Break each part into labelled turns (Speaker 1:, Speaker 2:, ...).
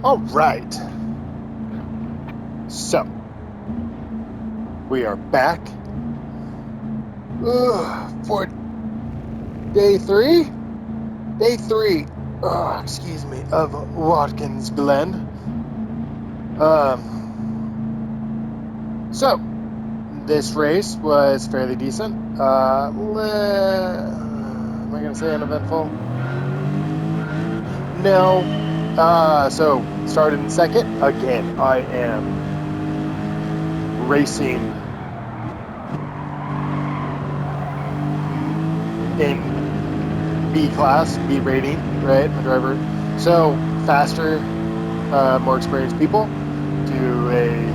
Speaker 1: All right. So, we are back for day three. Day three, excuse me, of Watkins Glen. So, this race was fairly decent. Am I going to say uneventful? No. So, started in second. Again, I am racing in B class, B rating, right? My driver. So, faster, more experienced people do a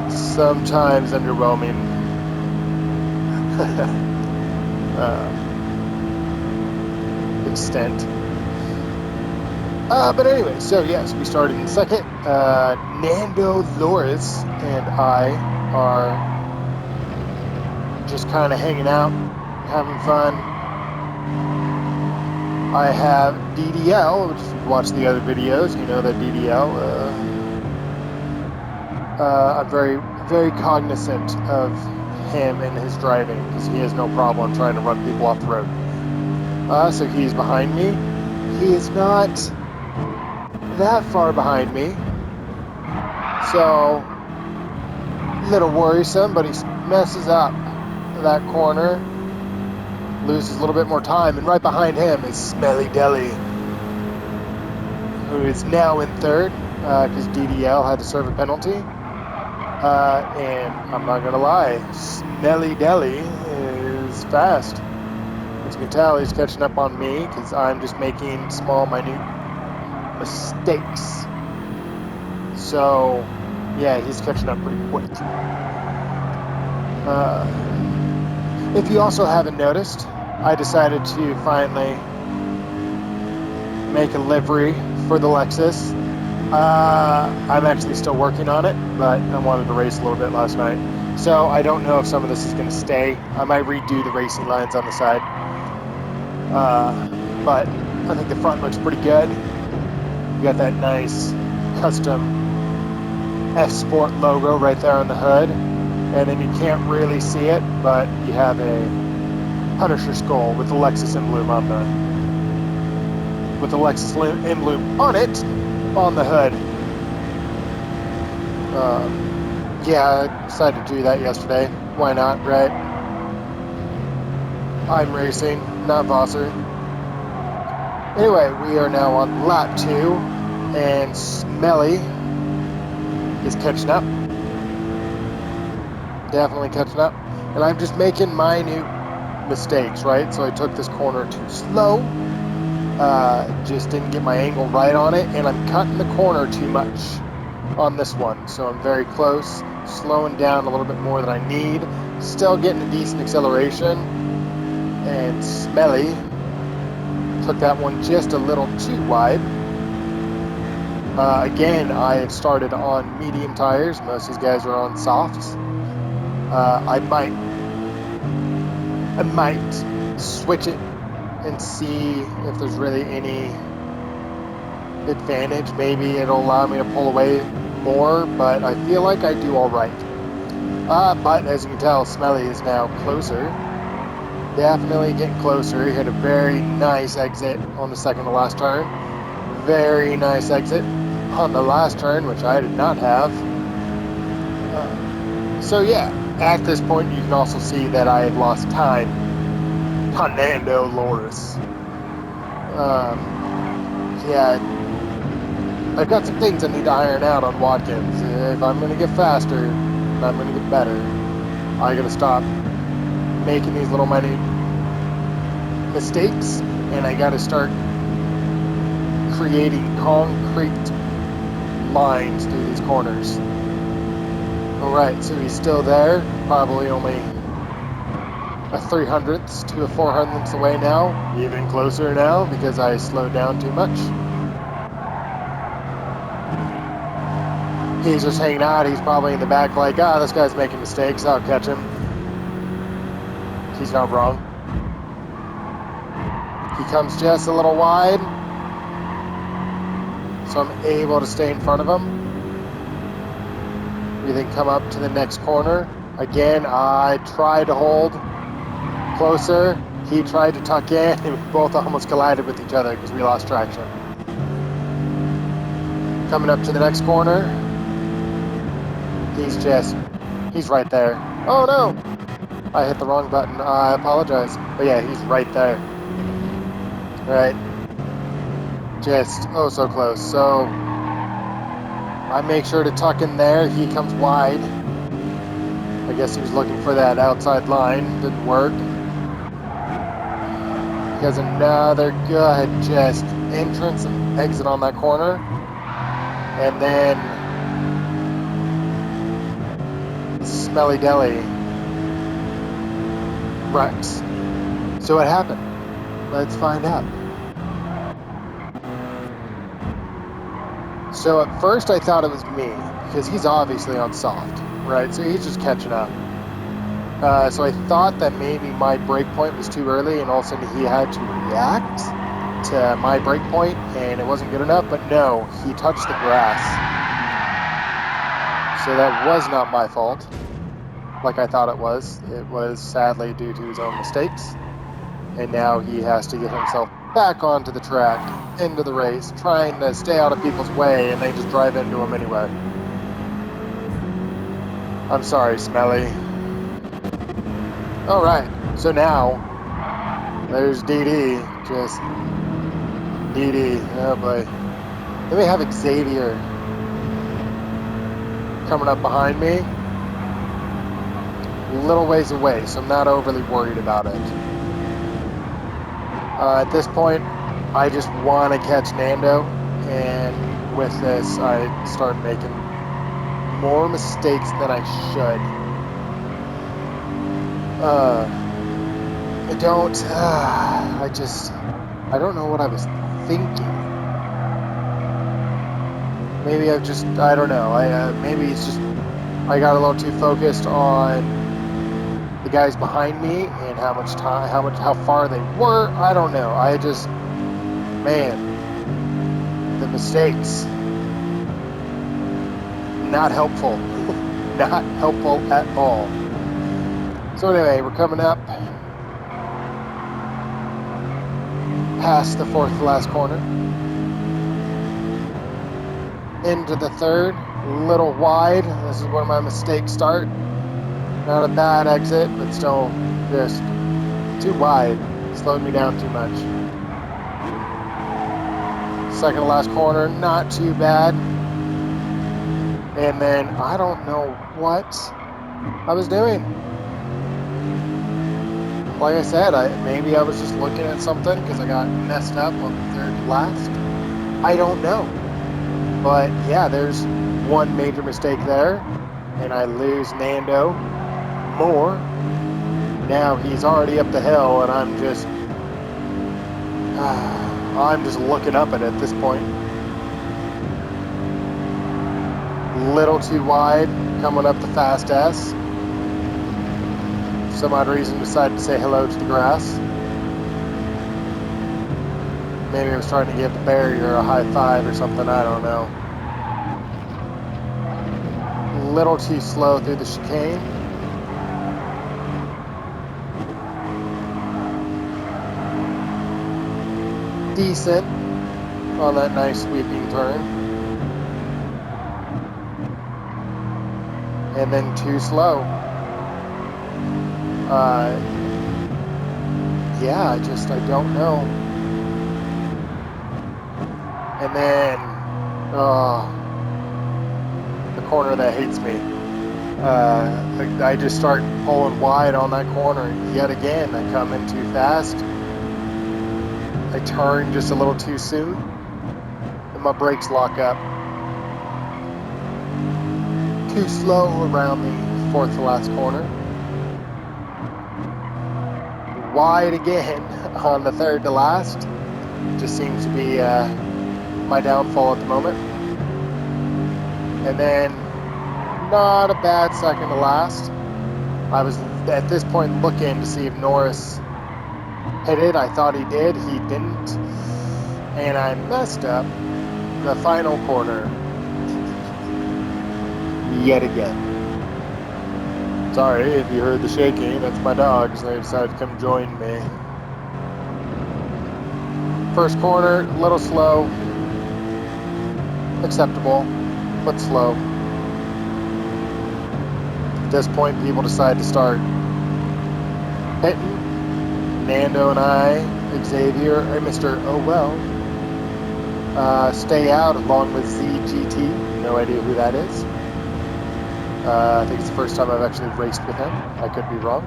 Speaker 1: sometimes underwhelming extent. But anyway, so yes, we started in second. Nando Loris and I are just kind of hanging out, having fun. I have DDL, which if you've watched the other videos, you know that DDL. I'm very cognizant of him and his driving because he has no problem trying to run people off the road. So he's behind me. He is not that far behind me, so a little worrisome, but he messes up that corner, loses a little bit more time, and right behind him is Smelly Deli, who is now in third because DDL had to serve a penalty. And I'm not gonna lie, Smelly Deli is fast. As you can tell, he's catching up on me because I'm just making small, minute mistakes. So, yeah, he's catching up pretty quick. If you also haven't noticed, I decided to finally make a livery for the Lexus. I'm actually still working on it, but I wanted to race a little bit last night. So I don't know if some of this is going to stay. I might redo the racing lines on the side. But I think the front looks pretty good. You got that nice custom F-Sport logo right there on the hood. And then you can't really see it, but you have a Punisher skull with the Lexus emblem on on it on the hood. Yeah, I decided to do that yesterday. Why not, right? I'm racing, not Vosser. Anyway, we are now on lap 2, and Smelly is catching up. Definitely catching up. And I'm just making minute mistakes, right? So I took this corner too slow. Just didn't get my angle right on it, and I'm cutting the corner too much on this one. So I'm very close, slowing down a little bit more than I need. Still getting a decent acceleration. And Smelly took that one just a little too wide. Again, I have started on medium tires. Most of these guys are on softs. I might switch it and see if there's really any advantage. Maybe it'll allow me to pull away more, but I feel like I do all right. But as you can tell, Smelly is now closer. Definitely getting closer. He had a very nice exit on the second to last turn. Very nice exit on the last turn, which I did not have. So yeah, at this point you can also see that I have lost time on Nando Loris. Yeah, I've got some things I need to iron out on Watkins. If I'm going to get faster, if I'm going to get better, I got to stop making these little minute mistakes, and I got to start creating concrete lines through these corners. Alright, so he's still there, probably only a 300th to a 400th away now, even closer now because I slowed down too much. He's just hanging out. He's probably in the back like, this guy's making mistakes, I'll catch him. He's not wrong. He comes just a little wide. so I'm able to stay in front of him. We then come up to the next corner. Again, I tried to hold closer. He tried to tuck in, and we both almost collided with each other because we lost traction. Coming up to the next corner. He's right there. Oh no! I hit the wrong button. I apologize. But yeah, he's right there. Right. Just, oh, so close. So I make sure to tuck in there. He comes wide. I guess he was looking for that outside line. Didn't work. He has another good just entrance and exit on that corner. And then Smelly Deli wrecks. So what happened? Let's find out. So at first I thought it was me, because he's obviously on soft, right? So he's just catching up. So I thought that maybe my brake point was too early, and all of a sudden he had to react to my brake point, and it wasn't good enough. But no, he touched the grass. So that was not my fault, like I thought it was. It was sadly due to his own mistakes. And now he has to get himself back onto the track, into the race, trying to stay out of people's way, and they just drive into him anyway. I'm sorry, Smelly. All right, so now there's DD, just DD. Oh boy. Then we have Xavier coming up behind me, a little ways away, so I'm not overly worried about it. At this point, I just want to catch Nando, and with this, I start making more mistakes than I should. I don't know what I was thinking. Maybe I don't know. Maybe it's just, I got a little too focused on the guys behind me and how far they were. I don't know. Man, the mistakes, not helpful. Not helpful at all. So anyway, we're coming up past the fourth to last corner, into the third, a little wide. This is where my mistakes start. Not a bad exit, but still just too wide. Slowed me down too much. Second to last corner, not too bad. And then I don't know what I was doing. Like I said, maybe I was just looking at something because I got messed up on the third to last. I don't know. But yeah, there's one major mistake there, and I lose Nando more. Now he's already up the hill, and I'm just looking up at it at this point. Little too wide, coming up the fast S. For some odd reason, decided to say hello to the grass. Maybe I was trying to give the barrier a high five or something, I don't know. Little too slow through the chicane. Decent on that nice sweeping turn. And then too slow. Yeah, I don't know. And then, the corner that hates me. I just start pulling wide on that corner yet again. I come in too fast. I turn just a little too soon, and my brakes lock up. Too slow around the fourth to last corner. Wide again on the third to last. Just seems to be my downfall at the moment. And then not a bad second to last. I was at this point looking to see if Norris hit it. I thought he did. He didn't. And I messed up the final corner. Yet again. Sorry if you heard the shaking, that's my dogs. They decided to come join me. First corner, a little slow. Acceptable, but slow. At this point, people decide to start hitting. Nando and I, Xavier, and Mr. Oh Well, stay out along with ZGT. No idea who that is. I think it's the first time I've actually raced with him. I could be wrong.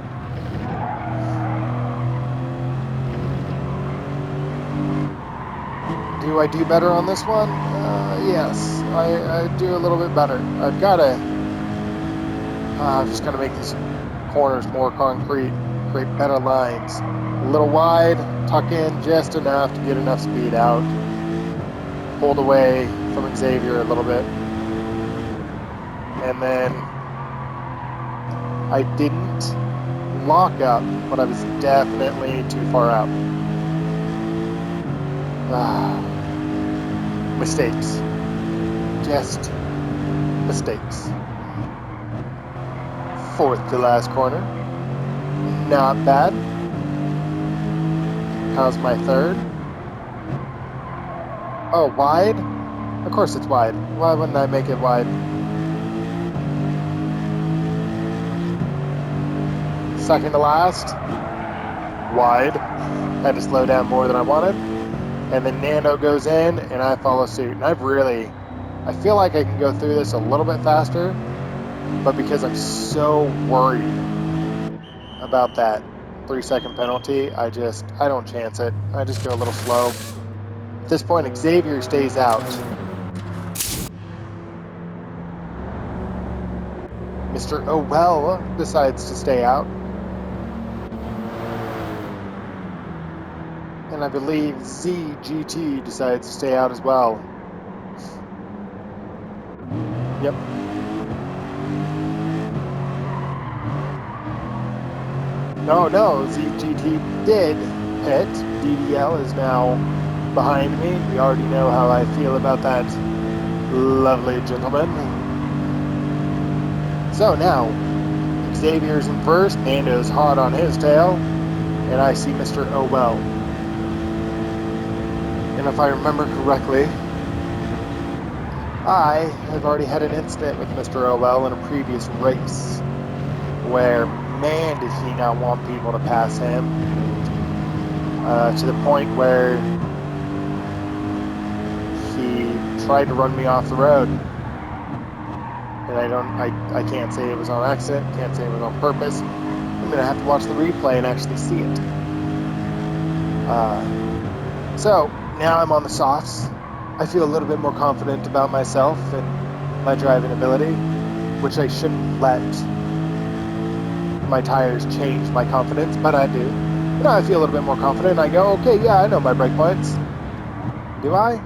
Speaker 1: Do I do better on this one? Yes, I do a little bit better. I've got to, I'm just going to make these corners more concrete, create better lines. A little wide, tuck in just enough to get enough speed out. Pulled away from Xavier a little bit. And then I didn't lock up, but I was definitely too far out. Mistakes. Just mistakes. Fourth to last corner. Not bad. How's my third? Oh, wide? Of course it's wide. Why wouldn't I make it wide? Second to last. Wide. Had to slow down more than I wanted. And then Nando goes in, and I follow suit. And I feel like I can go through this a little bit faster, but because I'm so worried about that 3-second penalty, I don't chance it. I just go a little slow. At this point, Xavier stays out. Mr. Oh Well decides to stay out. And I believe ZGT decides to stay out as well. Yep. No, ZGT did hit. DDL is now behind me. We already know how I feel about that lovely gentleman. So now, Xavier's in first, Nando's hot on his tail, and I see Mr. Oh Well. And if I remember correctly, I have already had an incident with Mr. Oh Well in a previous race where, man, did he not want people to pass him, to the point where he tried to run me off the road. And I can't say it was on accident, can't say it was on purpose. I'm gonna have to watch the replay and actually see it. So now I'm on the softs. I feel a little bit more confident about myself and my driving ability, which I shouldn't let my tires change my confidence, but I do. But I feel a little bit more confident. I go, okay, yeah, I know my brake points. Do I?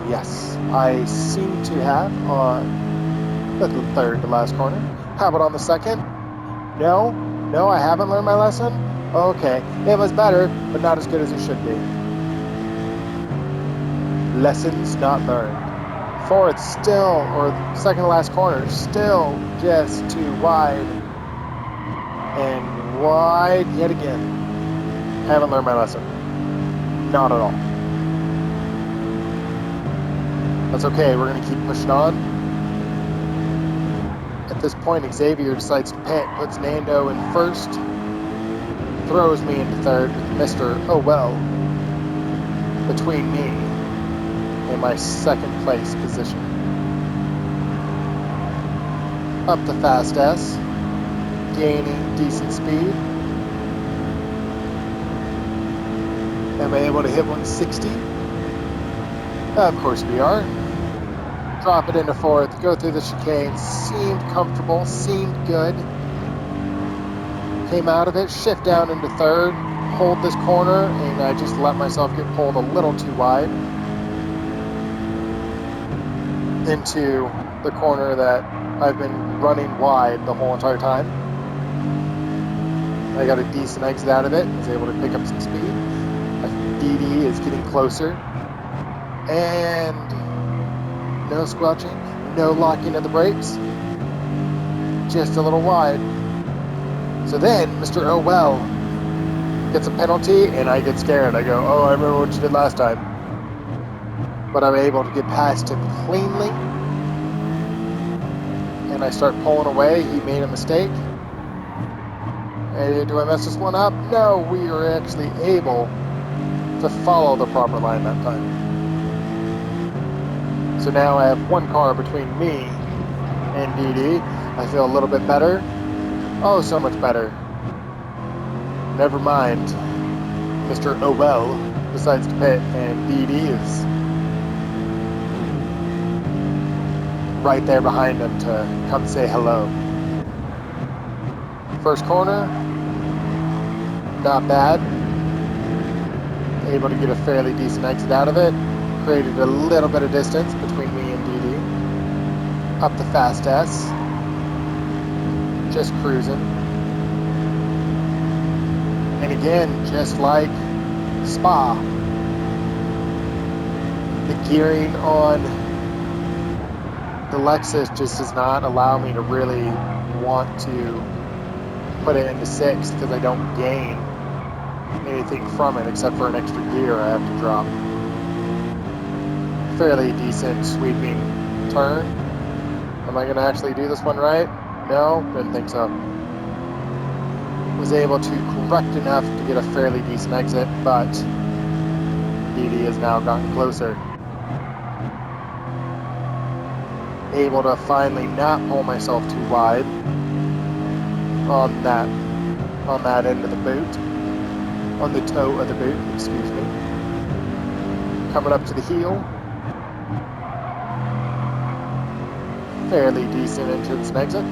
Speaker 1: Yes, I seem to have on the third to last corner. How about on the second? No, I haven't learned my lesson. Okay, it was better, but not as good as it should be. Lessons not learned. Fourth still, or second to last corner, still just too wide. And wide yet again. Haven't learned my lesson. Not at all. That's okay, we're going to keep pushing on. At this point, Xavier decides to pit, puts Nando in first, throws me into third with Mr. Oh Well between me and my second place position. Up the fast S, gaining decent speed. Am I able to hit 160? Of course we are. Drop it into fourth, go through the chicane, seemed comfortable, seemed good. Came out of it, shift down into third, hold this corner, and I just let myself get pulled a little too wide into the corner that I've been running wide the whole entire time. I got a decent exit out of it, was able to pick up some speed. DD is getting closer. And no squelching, no locking of the brakes, just a little wide. So then Mr. Oh Well gets a penalty and I get scared. I go, oh, I remember what you did last time. But I'm able to get past him cleanly. And I start pulling away. He made a mistake. Hey, do I mess this one up? No, we are actually able to follow the proper line that time. So now I have one car between me and DD. I feel a little bit better. Oh, so much better. Never mind. Mr. Oh Well decides to pit, and DD is right there behind him to come say hello. First corner, not bad. Able to get a fairly decent exit out of it. Created a little bit of distance between me and DD. Up the fast S. Just cruising. And again, just like Spa, the gearing on the Lexus just does not allow me to really want to put it into 6th because I don't gain anything from it except for an extra gear I have to drop. Fairly decent sweeping turn. Am I going to actually do this one right? No, didn't think so. Was able to correct enough to get a fairly decent exit, but DD has now gotten closer. Able to finally not pull myself too wide on that end of the boot, on the toe of the boot, excuse me. Coming up to the heel. Fairly decent entrance and exit.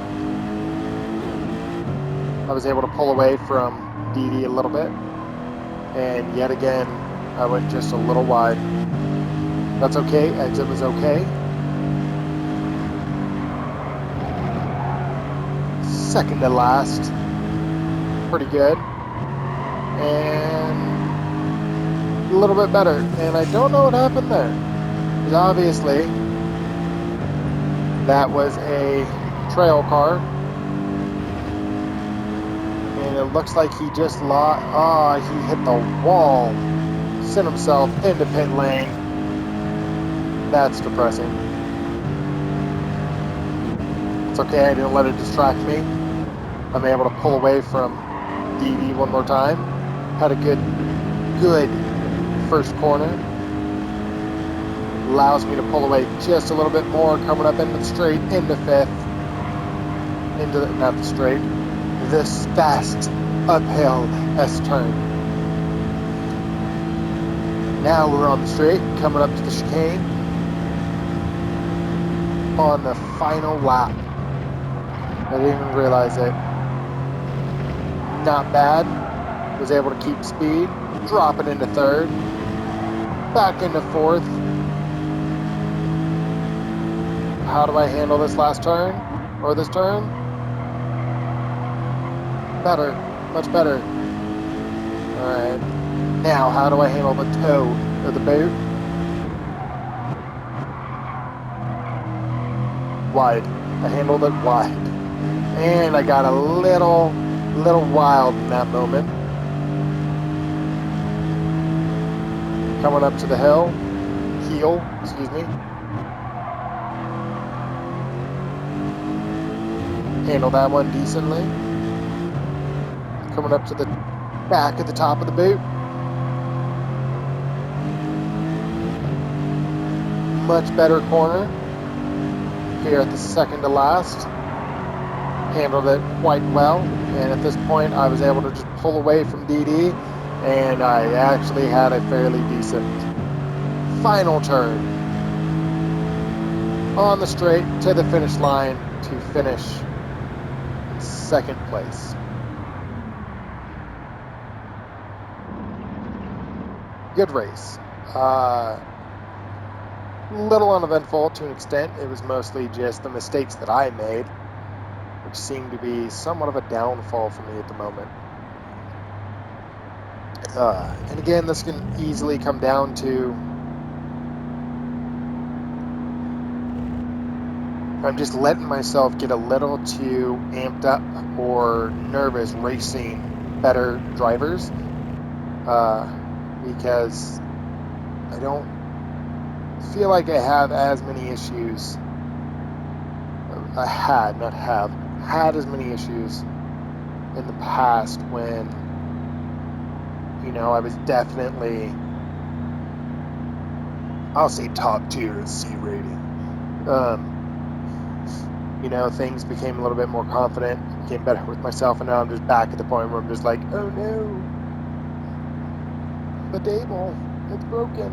Speaker 1: I was able to pull away from DD a little bit, and yet again I went just a little wide. That's okay, exit was okay. Second to last, pretty good, and a little bit better. And I don't know what happened there, because obviously that was a trail car. And it looks like he just he hit the wall, sent himself into pit lane. That's depressing. It's okay, I didn't let it distract me. I'm able to pull away from DD one more time. Had a good first corner. Allows me to pull away just a little bit more, coming up into the straight, into 5th. Not the straight, this fast uphill S-turn. Now we're on the straight, coming up to the chicane. On the final lap. I didn't even realize it. Not bad. Was able to keep speed, drop it into 3rd, back into 4th. How do I handle this last turn, or this turn? Better, much better. Alright, now how do I handle the toe of the boot? Wide. I handled it wide. And I got a little wild in that moment. Coming up to the heel, excuse me. Handle that one decently. Coming up to the back of the top of the boot. Much better corner. Here at the second to last. Handled it quite well. And at this point, I was able to just pull away from DD. And I actually had a fairly decent final turn. On the straight to the finish line to finish in 2nd place. Good race. Little uneventful to an extent. It was mostly just the mistakes that I made, which seemed to be somewhat of a downfall for me at the moment. And again, this can easily come down to I'm just letting myself get a little too amped up or nervous racing better drivers, because I don't feel like I have as many issues. I had, not have, had as many issues in the past when, you know, I was definitely, I'll say top tier C rating. You know, things became a little bit more confident, became better with myself, and now I'm just back at the point where I'm just like, oh no, the table, it's broken.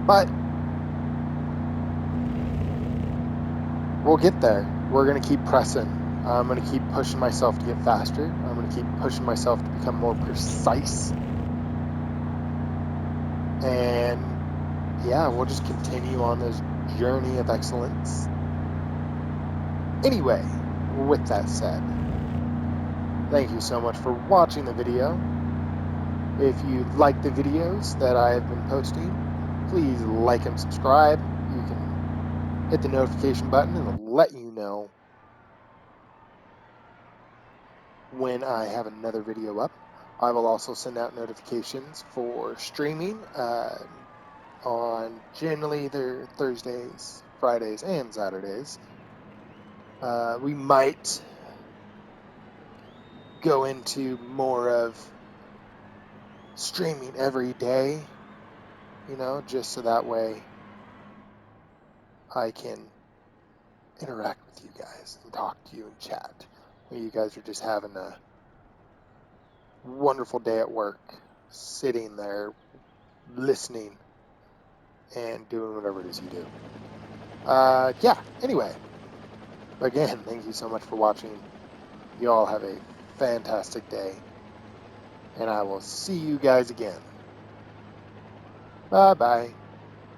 Speaker 1: But we'll get there. We're going to keep pressing. I'm going to keep pushing myself to get faster. I'm going to keep pushing myself to become more precise. And yeah, we'll just continue on this journey of excellence. Anyway, with that said, thank you so much for watching the video. If you like the videos that I've been posting, please like and subscribe. You can hit the notification button and it'll let you know when I have another video up. I will also send out notifications for streaming on generally either Thursdays, Fridays, and Saturdays. We might go into more of streaming every day, you know, just so that way I can interact with you guys and talk to you and chat. You guys are just having a wonderful day at work, sitting there, listening, and doing whatever it is you do. Yeah, anyway, again, thank you so much for watching. You all have a fantastic day, and I will see you guys again. Bye-bye.